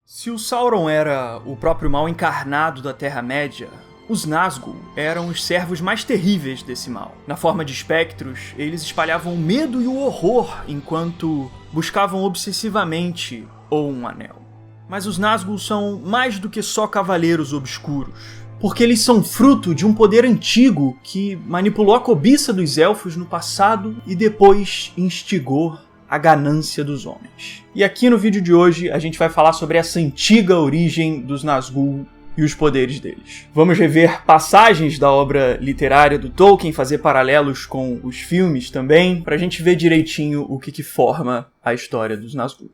Se o Sauron era o próprio mal encarnado da Terra-média, os Nazgûl eram os servos mais terríveis desse mal. Na forma de espectros, eles espalhavam o medo e o horror enquanto buscavam obsessivamente um anel. Mas os Nazgûl são mais do que só cavaleiros obscuros, porque eles são fruto de um poder antigo que manipulou a cobiça dos elfos no passado e depois instigou a ganância dos homens. E aqui no vídeo de hoje a gente vai falar sobre essa antiga origem dos Nazgûl e os poderes deles. Vamos rever passagens da obra literária do Tolkien, fazer paralelos com os filmes também, pra gente ver direitinho o que forma a história dos Nazgûl.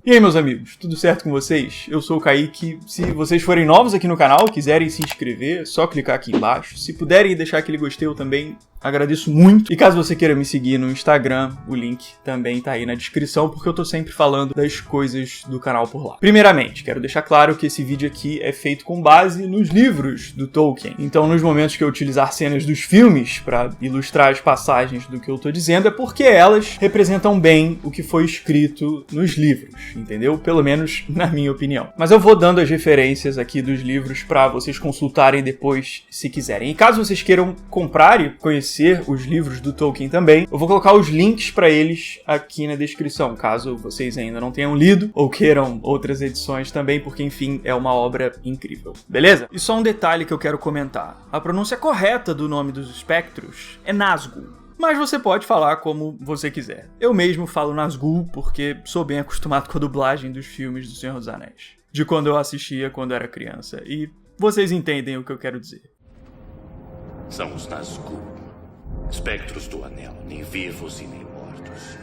E aí, meus amigos, tudo certo com vocês? Eu sou o Kaique. Se vocês forem novos aqui no canal, quiserem se inscrever, é só clicar aqui embaixo. Se puderem deixar aquele gostei, eu também agradeço muito. E caso você queira me seguir no Instagram, o link também tá aí na descrição, porque eu tô sempre falando das coisas do canal por lá. Primeiramente, quero deixar claro que esse vídeo aqui é feito com base nos livros do Tolkien. Então, nos momentos que eu utilizar cenas dos filmes para ilustrar as passagens do que eu tô dizendo, é porque elas representam bem o que foi escrito nos livros, entendeu? Pelo menos na minha opinião. Mas eu vou dando as referências aqui dos livros para vocês consultarem depois, se quiserem. E caso vocês queiram comprar e conhecer os livros do Tolkien também, eu vou colocar os links para eles aqui na descrição, caso vocês ainda não tenham lido ou queiram outras edições também, porque enfim, é uma obra incrível. Beleza? E só um detalhe que eu quero comentar. A pronúncia correta do nome dos espectros é Nazgûl, mas você pode falar como você quiser. Eu mesmo falo Nazgûl porque sou bem acostumado com a dublagem dos filmes do Senhor dos Anéis, de quando eu assistia quando era criança, e vocês entendem o que eu quero dizer. São os Nazgûl, espectros do Anel, nem vivos e nem mortos.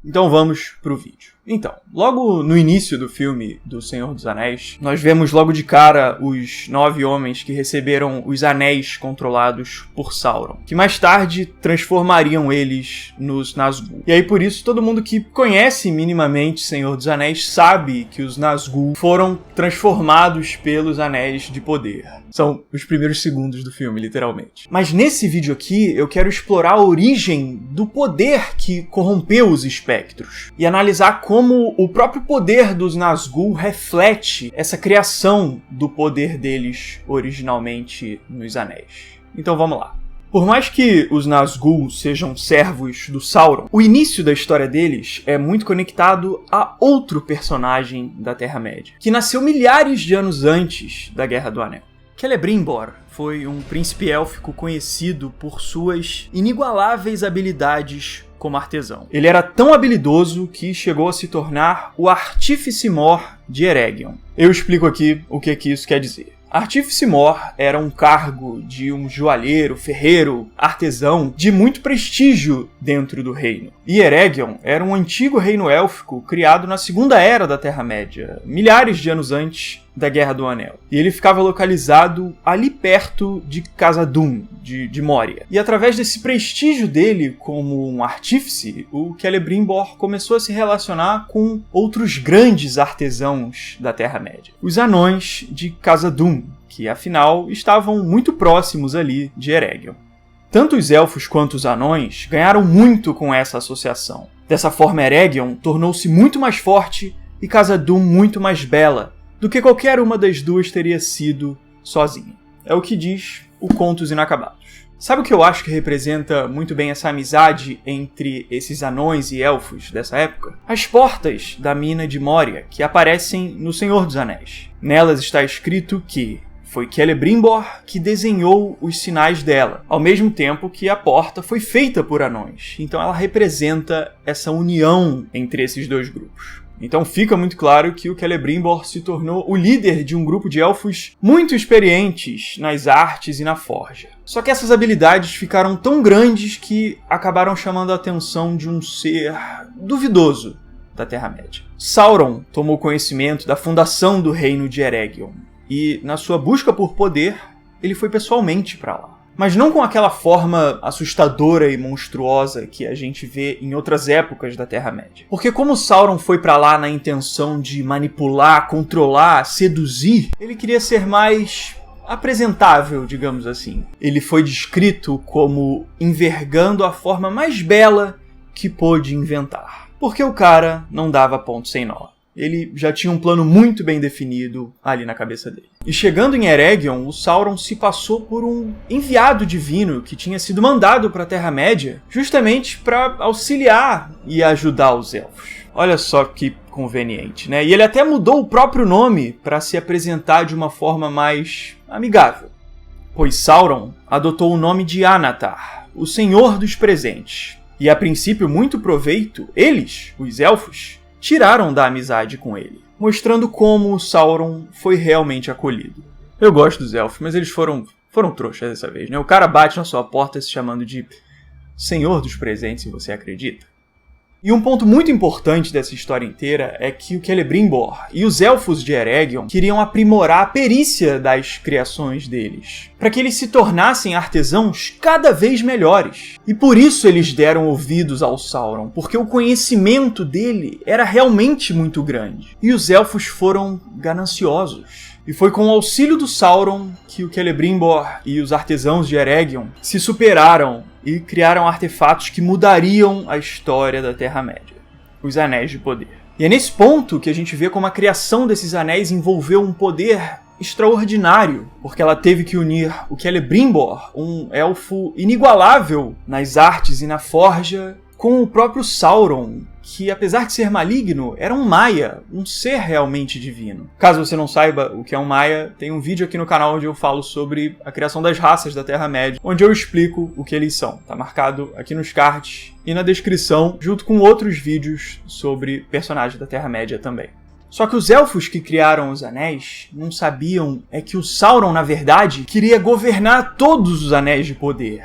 Então vamos pro vídeo. Então, logo no início do filme do Senhor dos Anéis, nós vemos logo de cara os 9 homens que receberam os anéis controlados por Sauron, que mais tarde transformariam eles nos Nazgûl. E aí por isso todo mundo que conhece minimamente Senhor dos Anéis sabe que os Nazgûl foram transformados pelos Anéis de Poder. São os primeiros segundos do filme, literalmente. Mas nesse vídeo aqui eu quero explorar a origem do poder que corrompeu os espectros e analisar como o próprio poder dos Nazgûl reflete essa criação do poder deles originalmente nos Anéis. Então vamos lá. Por mais que os Nazgûl sejam servos do Sauron, o início da história deles é muito conectado a outro personagem da Terra-média, que nasceu milhares de anos antes da Guerra do Anel. Celebrimbor foi um príncipe élfico conhecido por suas inigualáveis habilidades como artesão. Ele era tão habilidoso que chegou a se tornar o Artífice Mor de Eregion. Eu explico aqui o que isso quer dizer. Artífice Mor era um cargo de um joalheiro, ferreiro, artesão de muito prestígio dentro do reino. E Eregion era um antigo reino élfico criado na Segunda Era da Terra-média, milhares de anos antes da Guerra do Anel. E ele ficava localizado ali perto de Khazad-dûm, de Moria. E através desse prestígio dele como um artífice, o Celebrimbor começou a se relacionar com outros grandes artesãos da Terra-média, os anões de Khazad-dûm, que afinal estavam muito próximos ali de Eregion. Tanto os elfos quanto os anões ganharam muito com essa associação. Dessa forma, Eregion tornou-se muito mais forte e Khazad-dûm muito mais bela do que qualquer uma das duas teria sido sozinha. É o que diz o Contos Inacabados. Sabe o que eu acho que representa muito bem essa amizade entre esses anões e elfos dessa época? As portas da mina de Moria, que aparecem no Senhor dos Anéis. Nelas está escrito que foi Celebrimbor que desenhou os sinais dela, ao mesmo tempo que a porta foi feita por anões. Então ela representa essa união entre esses dois grupos. Então fica muito claro que o Celebrimbor se tornou o líder de um grupo de elfos muito experientes nas artes e na forja. Só que essas habilidades ficaram tão grandes que acabaram chamando a atenção de um ser duvidoso da Terra-média. Sauron tomou conhecimento da fundação do reino de Eregion e, na sua busca por poder, ele foi pessoalmente para lá. Mas não com aquela forma assustadora e monstruosa que a gente vê em outras épocas da Terra-média. Porque como Sauron foi pra lá na intenção de manipular, controlar, seduzir, ele queria ser mais apresentável, digamos assim. Ele foi descrito como envergando a forma mais bela que pôde inventar. porque o cara não dava ponto sem nó. Ele já tinha um plano muito bem definido ali na cabeça dele. E chegando em Eregion, o Sauron se passou por um enviado divino que tinha sido mandado para a Terra-média justamente para auxiliar e ajudar os elfos. Olha só que conveniente, né? E ele até mudou o próprio nome para se apresentar de uma forma mais amigável. Pois Sauron adotou o nome de Anatar, o Senhor dos Presentes. E a princípio, muito proveito, eles, os elfos, tiraram da amizade com ele, mostrando como o Sauron foi realmente acolhido. Eu gosto dos elfos, mas eles foram trouxas dessa vez, né? O cara bate na sua porta se chamando de Senhor dos Presentes, se você acredita. E um ponto muito importante dessa história inteira é que o Celebrimbor e os elfos de Eregion queriam aprimorar a perícia das criações deles, para que eles se tornassem artesãos cada vez melhores. E por isso eles deram ouvidos ao Sauron, porque o conhecimento dele era realmente muito grande. E os elfos foram gananciosos. E foi com o auxílio do Sauron que o Celebrimbor e os artesãos de Eregion se superaram e criaram artefatos que mudariam a história da Terra-média, os Anéis de Poder. E é nesse ponto que a gente vê como a criação desses anéis envolveu um poder extraordinário, porque ela teve que unir o Celebrimbor, um elfo inigualável nas artes e na forja, com o próprio Sauron, que apesar de ser maligno, era um Maia, um ser realmente divino. Caso você não saiba o que é um Maia, tem um vídeo aqui no canal onde eu falo sobre a criação das raças da Terra-média, onde eu explico o que eles são. Tá marcado aqui nos cards e na descrição, junto com outros vídeos sobre personagens da Terra-média também. Só que os elfos que criaram os anéis não sabiam é que o Sauron, na verdade, queria governar todos os anéis de poder.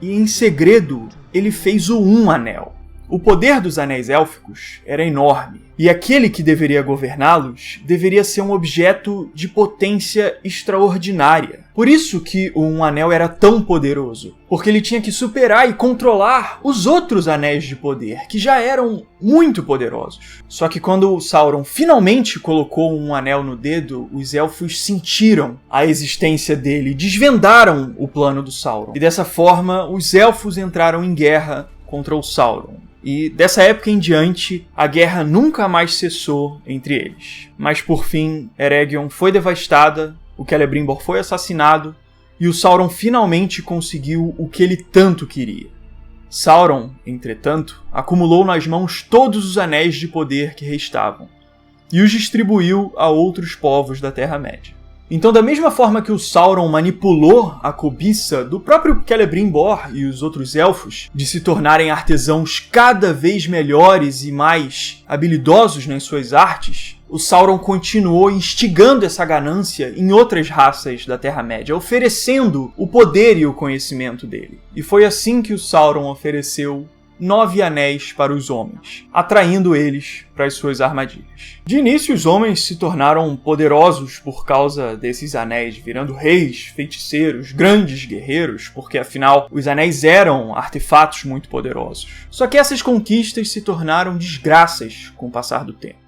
E em segredo, ele fez o Um Anel. O poder dos anéis élficos era enorme, e aquele que deveria governá-los deveria ser um objeto de potência extraordinária. Por isso que o Um Anel era tão poderoso, porque ele tinha que superar e controlar os outros anéis de poder, que já eram muito poderosos. Só que quando o Sauron finalmente colocou um anel no dedo, os elfos sentiram a existência dele, desvendaram o plano do Sauron. E dessa forma, os elfos entraram em guerra contra o Sauron. E dessa época em diante, a guerra nunca mais cessou entre eles. Mas por fim, Eregion foi devastada, o Celebrimbor foi assassinado, e o Sauron finalmente conseguiu o que ele tanto queria. Sauron, entretanto, acumulou nas mãos todos os anéis de poder que restavam, e os distribuiu a outros povos da Terra-média. Então, da mesma forma que o Sauron manipulou a cobiça do próprio Celebrimbor e os outros elfos de se tornarem artesãos cada vez melhores e mais habilidosos nas suas artes, o Sauron continuou instigando essa ganância em outras raças da Terra-média, oferecendo o poder e o conhecimento dele. E foi assim que o Sauron ofereceu 9 anéis para os homens, atraindo eles para as suas armadilhas. De início, os homens se tornaram poderosos por causa desses anéis, virando reis, feiticeiros, grandes guerreiros, porque afinal os anéis eram artefatos muito poderosos. Só que essas conquistas se tornaram desgraças com o passar do tempo.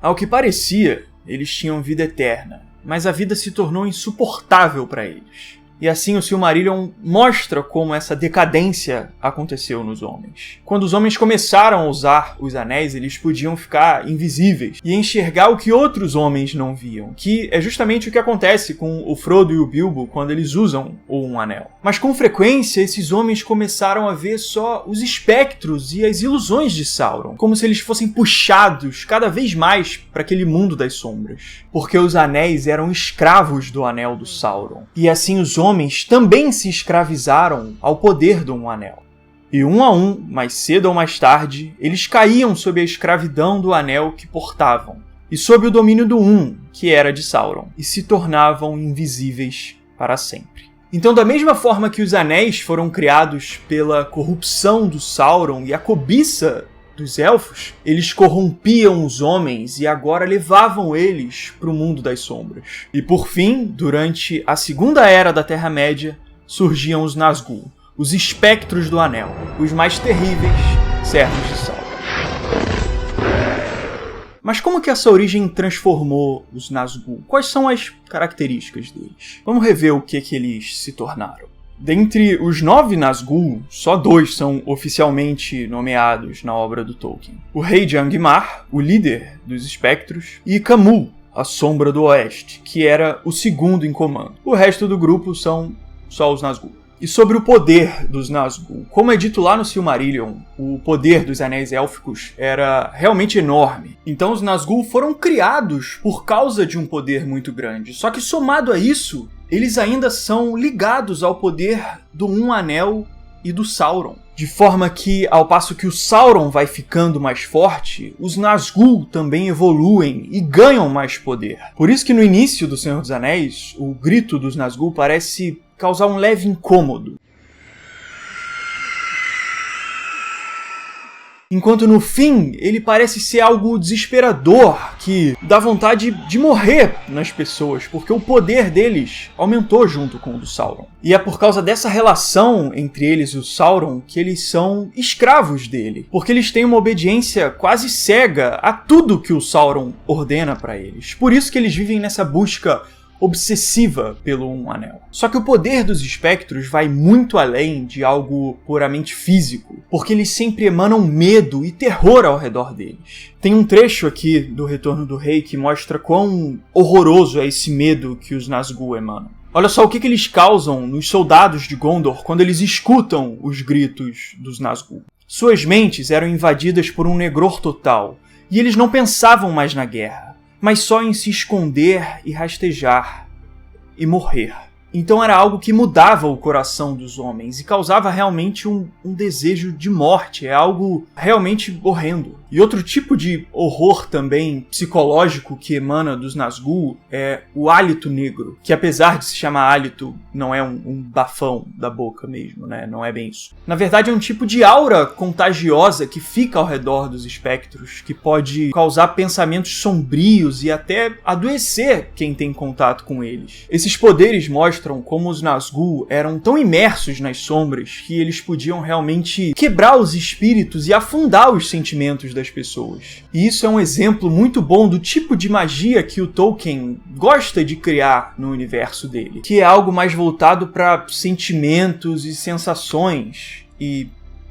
Ao que parecia, eles tinham vida eterna, mas a vida se tornou insuportável para eles. E assim o Silmarillion mostra como essa decadência aconteceu nos homens. Quando os homens começaram a usar os anéis, eles podiam ficar invisíveis e enxergar o que outros homens não viam, que é justamente o que acontece com o Frodo e o Bilbo quando eles usam o Um Anel. Mas com frequência, esses homens começaram a ver só os espectros e as ilusões de Sauron, como se eles fossem puxados cada vez mais para aquele mundo das sombras. Porque os anéis eram escravos do anel do Sauron. E assim os homens também se escravizaram ao poder do Um Anel. E um a um, mais cedo ou mais tarde, eles caíam sob a escravidão do anel que portavam, e sob o domínio do Um, que era de Sauron, e se tornavam invisíveis para sempre. Então, da mesma forma que os anéis foram criados pela corrupção do Sauron e a cobiça dos elfos, eles corrompiam os homens e agora levavam eles para o mundo das sombras. E por fim, durante a Segunda Era da Terra-média, surgiam os Nazgûl, os espectros do Anel, os mais terríveis servos de Sauron. Mas como que essa origem transformou os Nazgûl? Quais são as características deles? Vamos rever o que eles se tornaram. Dentre os 9 Nazgûl, só 2 são oficialmente nomeados na obra do Tolkien. O Rei de Angmar, o líder dos espectros, e Khamûl, a Sombra do Oeste, que era o segundo em comando. O resto do grupo são só os Nazgûl. E sobre o poder dos Nazgûl, como é dito lá no Silmarillion, o poder dos Anéis Élficos era realmente enorme. Então os Nazgûl foram criados por causa de um poder muito grande. Só que somado a isso, eles ainda são ligados ao poder do Um Anel e do Sauron. De forma que, ao passo que o Sauron vai ficando mais forte, os Nazgûl também evoluem e ganham mais poder. Por isso que no início do Senhor dos Anéis, o grito dos Nazgûl parece causar um leve incômodo. Enquanto no fim, ele parece ser algo desesperador, que dá vontade de morrer nas pessoas, porque o poder deles aumentou junto com o do Sauron. E é por causa dessa relação entre eles e o Sauron que eles são escravos dele, porque eles têm uma obediência quase cega a tudo que o Sauron ordena para eles. Por isso que eles vivem nessa busca obsessiva pelo Um Anel. Só que o poder dos espectros vai muito além de algo puramente físico, porque eles sempre emanam medo e terror ao redor deles. Tem um trecho aqui do Retorno do Rei que mostra quão horroroso é esse medo que os Nazgûl emanam. Olha só o que eles causam nos soldados de Gondor quando eles escutam os gritos dos Nazgûl. Suas mentes eram invadidas por um negror total, e eles não pensavam mais na guerra, mas só em se esconder e rastejar e morrer. Então era algo que mudava o coração dos homens e causava realmente um desejo de morte. É algo realmente horrendo. E outro tipo de horror também psicológico que emana dos Nazgûl é o hálito negro, que apesar de se chamar hálito, não é um bafão da boca mesmo, né? Não é bem isso. Na verdade é um tipo de aura contagiosa que fica ao redor dos espectros, que pode causar pensamentos sombrios e até adoecer quem tem contato com eles. Esses poderes mostram como os Nazgûl eram tão imersos nas sombras que eles podiam realmente quebrar os espíritos e afundar os sentimentos das pessoas. E isso é um exemplo muito bom do tipo de magia que o Tolkien gosta de criar no universo dele, que é algo mais voltado para sentimentos e sensações e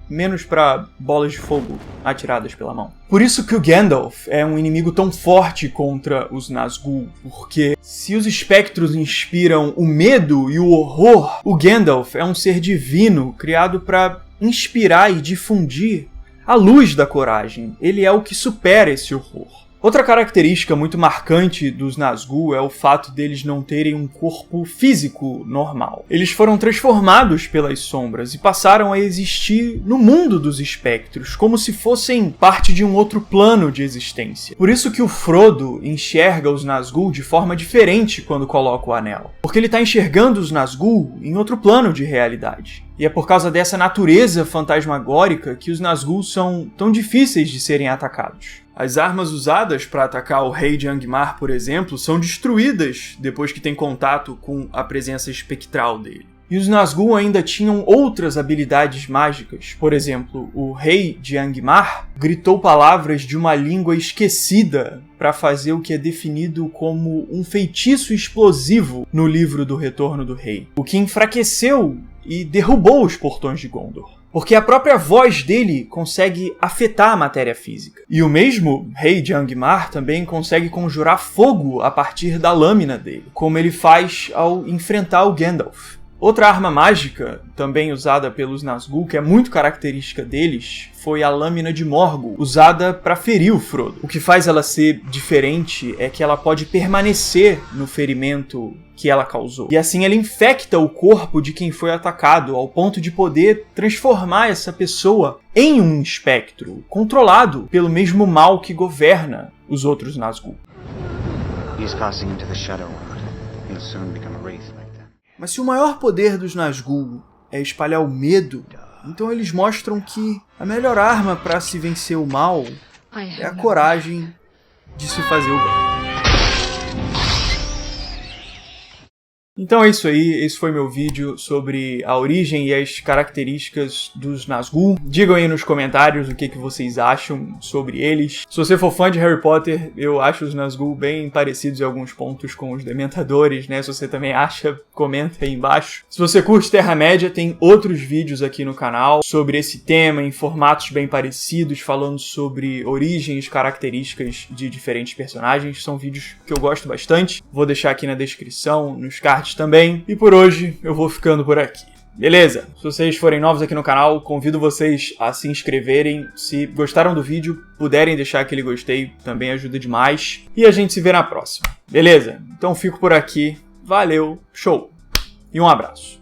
menos para bolas de fogo atiradas pela mão. Por isso que o Gandalf é um inimigo tão forte contra os Nazgûl, porque se os espectros inspiram o medo e o horror, o Gandalf é um ser divino criado para inspirar e difundir a luz da coragem. Ele é o que supera esse horror. Outra característica muito marcante dos Nazgûl é o fato deles não terem um corpo físico normal. Eles foram transformados pelas sombras e passaram a existir no mundo dos espectros, como se fossem parte de um outro plano de existência. Por isso que o Frodo enxerga os Nazgûl de forma diferente quando coloca o anel. Porque ele está enxergando os Nazgûl em outro plano de realidade. E é por causa dessa natureza fantasmagórica que os Nazgûl são tão difíceis de serem atacados. As armas usadas para atacar o Rei de Angmar, por exemplo, são destruídas depois que tem contato com a presença espectral dele. E os Nazgûl ainda tinham outras habilidades mágicas. Por exemplo, o Rei de Angmar gritou palavras de uma língua esquecida para fazer o que é definido como um feitiço explosivo no livro do Retorno do Rei, o que enfraqueceu e derrubou os portões de Gondor. Porque a própria voz dele consegue afetar a matéria física. E o mesmo Rei de Angmar também consegue conjurar fogo a partir da lâmina dele, como ele faz ao enfrentar o Gandalf. Outra arma mágica, também usada pelos Nazgûl, que é muito característica deles, foi a lâmina de Morgul, usada para ferir o Frodo. O que faz ela ser diferente é que ela pode permanecer no ferimento que ela causou. E assim ela infecta o corpo de quem foi atacado, ao ponto de poder transformar essa pessoa em um espectro, controlado pelo mesmo mal que governa os outros Nazgûl. Mas se o maior poder dos Nazgûl é espalhar o medo, então eles mostram que a melhor arma para se vencer o mal é a coragem de se fazer o bem. Então é isso aí, esse foi meu vídeo sobre a origem e as características dos Nazgûl. Digam aí nos comentários o que vocês acham sobre eles. Se você for fã de Harry Potter, eu acho os Nazgûl bem parecidos em alguns pontos com os Dementadores, né? Se você também acha, comenta aí embaixo. Se você curte Terra-média, tem outros vídeos aqui no canal sobre esse tema, em formatos bem parecidos, falando sobre origens e características de diferentes personagens. São vídeos que eu gosto bastante. Vou deixar aqui na descrição, nos cards também. E por hoje eu vou ficando por aqui. Beleza? Se vocês forem novos aqui no canal, convido vocês a se inscreverem. Se gostaram do vídeo, puderem deixar aquele gostei, também ajuda demais. E a gente se vê na próxima. Beleza? Então fico por aqui. Valeu, show! E um abraço.